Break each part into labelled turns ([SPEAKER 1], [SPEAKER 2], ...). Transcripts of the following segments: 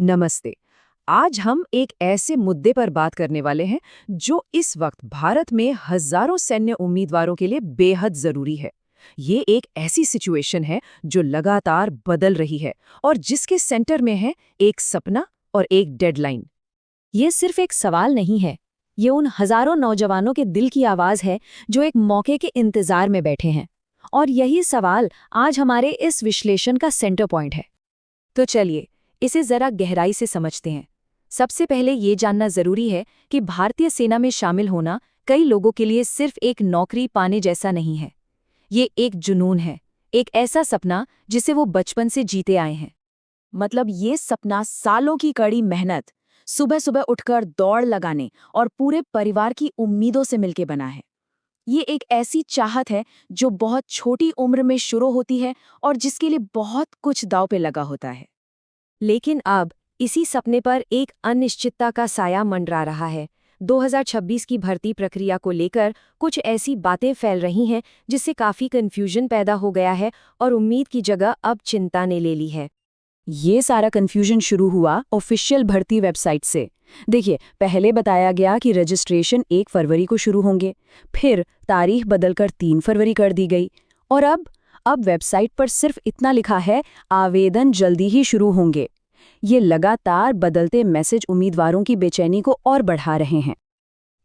[SPEAKER 1] नमस्ते। आज हम एक ऐसे मुद्दे पर बात करने वाले हैं जो इस वक्त भारत में हजारों सैन्य उम्मीदवारों के लिए बेहद जरूरी है। ये एक ऐसी सिचुएशन है जो लगातार बदल रही है और जिसके सेंटर में है एक सपना और एक डेडलाइन।
[SPEAKER 2] ये सिर्फ एक सवाल नहीं है। ये उन हजारों नौजवानों के दिल की आवाज है जो एक मौके के इंतजार में बैठे हैं। और यही सवाल आज हमारे इस विश्लेषण का सेंटर पॉइंट है। तो चलिए इसे जरा गहराई से समझते हैं। सबसे पहले ये जानना जरूरी है कि भारतीय सेना में शामिल होना कई लोगों के लिए सिर्फ एक नौकरी पाने जैसा नहीं है। ये एक जुनून है, एक ऐसा सपना जिसे वो बचपन से जीते आए हैं।
[SPEAKER 3] मतलब ये सपना सालों की कड़ी मेहनत, सुबह सुबह उठकर दौड़ लगाने और पूरे परिवार की उम्मीदों से मिलके बना है। ये एक ऐसी चाहत है जो बहुत छोटी उम्र में शुरू होती है और जिसके लिए बहुत कुछ दांव पे लगा होता है।
[SPEAKER 2] लेकिन अब इसी सपने पर एक अनिश्चितता का साया मंडरा रहा है। 2026 की भर्ती प्रक्रिया को लेकर कुछ ऐसी बातें फैल रही हैं जिससे काफी कंफ्यूजन पैदा हो गया है और उम्मीद की जगह अब चिंता ने ले ली है।
[SPEAKER 3] ये सारा कंफ्यूजन शुरू हुआ ऑफिशियल भर्ती वेबसाइट से। देखिए, पहले बताया गया कि रजिस्ट्रेशन 1 फरवरी को शुरू होंगे, फिर तारीख बदलकर 3 फरवरी कर दी गई और अब वेबसाइट पर सिर्फ इतना लिखा है, आवेदन जल्दी ही शुरू होंगे। ये लगातार बदलते मैसेज उम्मीदवारों की बेचैनी को और बढ़ा रहे हैं।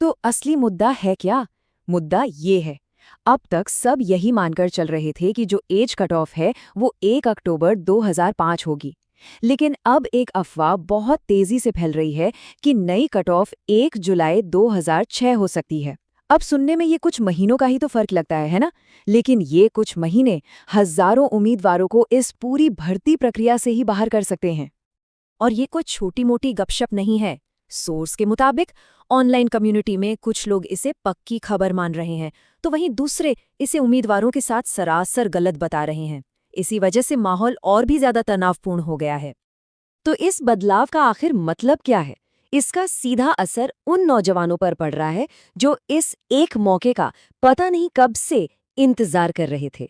[SPEAKER 1] तो असली मुद्दा है क्या? मुद्दा ये है, अब तक सब यही मानकर चल रहे थे कि जो एज कट ऑफ है वो 1 अक्टूबर 2005 होगी। लेकिन अब एक अफवाह बहुत तेजी से फैल रही है कि नई कट ऑफ 1 जुलाई 2006 हो सकती है। अब सुनने में ये कुछ महीनों का ही तो फर्क लगता है ना? लेकिन ये कुछ महीने हजारों उम्मीदवारों को इस पूरी भर्ती प्रक्रिया से ही बाहर कर सकते हैं।
[SPEAKER 2] और ये कोई छोटी मोटी गपशप नहीं है। सोर्स के मुताबिक ऑनलाइन कम्युनिटी में कुछ लोग इसे पक्की खबर मान रहे हैं, तो वहीं दूसरे इसे उम्मीदवारों के साथ सरासर गलत बता रहे हैं। इसी वजह से माहौल और भी ज्यादा तनावपूर्ण हो गया है। तो इस बदलाव का आखिर मतलब क्या है? इसका सीधा असर उन नौजवानों पर पड़ रहा है जो इस एक मौके का पता नहीं कब से इंतजार कर रहे थे।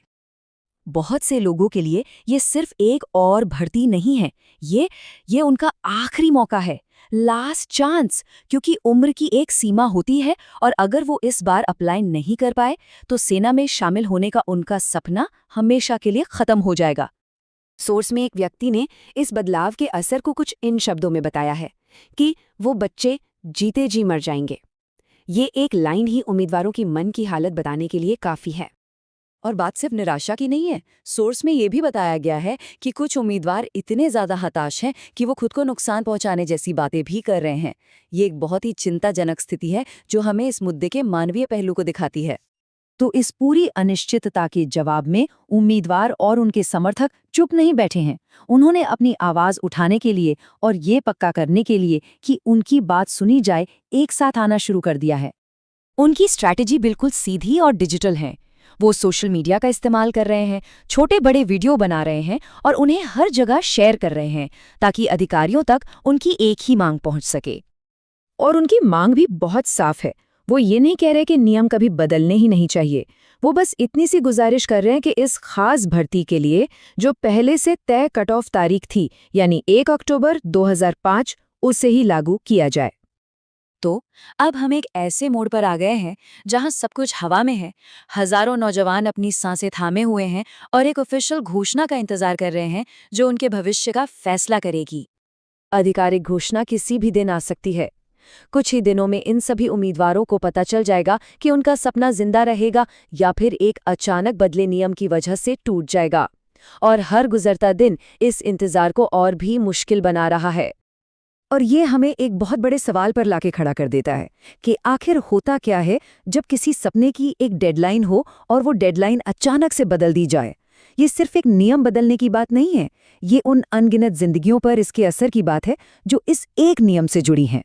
[SPEAKER 2] बहुत से लोगों के लिए ये सिर्फ एक और भर्ती नहीं है, ये उनका आखिरी मौका है, लास्ट चांस। क्योंकि उम्र की एक सीमा होती है और अगर वो इस बार अप्लाई नहीं कर पाए तो सेना में शामिल होने का उनका सपना हमेशा के लिए खत्म हो जाएगा।
[SPEAKER 1] सोर्स में एक व्यक्ति ने इस बदलाव के असर को कुछ इन शब्दों में बताया है कि वो बच्चे जीते जी मर जाएंगे। ये एक लाइन ही उम्मीदवारों की मन की हालत बताने के लिए काफी है। और बात सिर्फ निराशा की नहीं है। सोर्स में ये भी बताया गया है कि कुछ उम्मीदवार इतने ज्यादा हताश हैं कि वो खुद को नुकसान पहुंचाने जैसी बातें भी कर रहे हैं। ये एक बहुत ही चिंताजनक स्थिति है जो हमें इस मुद्दे के मानवीय पहलू को दिखाती है।
[SPEAKER 2] तो इस पूरी अनिश्चितता के जवाब में उम्मीदवार और उनके समर्थक चुप नहीं बैठे हैं। उन्होंने अपनी आवाज उठाने के लिए और ये पक्का करने के लिए कि उनकी बात सुनी जाए, एक साथ आना शुरू कर दिया है। उनकी स्ट्रैटेजी बिल्कुल सीधी और डिजिटल है। वो सोशल मीडिया का इस्तेमाल कर रहे हैं, छोटे बड़े वीडियो बना रहे हैं और उन्हें हर जगह शेयर कर रहे हैं ताकि अधिकारियों तक उनकी एक ही मांग पहुंच सके।
[SPEAKER 1] और उनकी मांग भी बहुत साफ है। वो ये नहीं कह रहे कि नियम कभी बदलने ही नहीं चाहिए। वो बस इतनी सी गुजारिश कर रहे हैं कि इस खास भर्ती के लिए जो पहले से तय कट ऑफ तारीख थी, यानी 1 अक्टूबर 2005, उसे ही लागू किया जाए।
[SPEAKER 3] तो अब हम एक ऐसे मोड़ पर आ गए हैं जहां सब कुछ हवा में है। हजारों नौजवान अपनी सांसें थामे हुए हैं और एक ऑफिशियल घोषणा का इंतजार कर रहे हैं जो उनके भविष्य का फैसला करेगी।
[SPEAKER 2] आधिकारिक घोषणा किसी भी दिन आ सकती है। कुछ ही दिनों में इन सभी उम्मीदवारों को पता चल जाएगा कि उनका सपना जिंदा रहेगा या फिर एक अचानक बदले नियम की वजह से टूट जाएगा। और हर गुजरता दिन इस इंतजार को और भी मुश्किल बना रहा है। और ये हमें एक बहुत बड़े सवाल पर लाके खड़ा कर देता है कि आखिर होता क्या है जब किसी सपने की एक डेडलाइन हो और वो डेडलाइन अचानक से बदल दी जाए। ये सिर्फ एक नियम बदलने की बात नहीं है, ये उन अनगिनत जिंदगियों पर इसके असर की बात है जो इस एक नियम से जुड़ी हैं।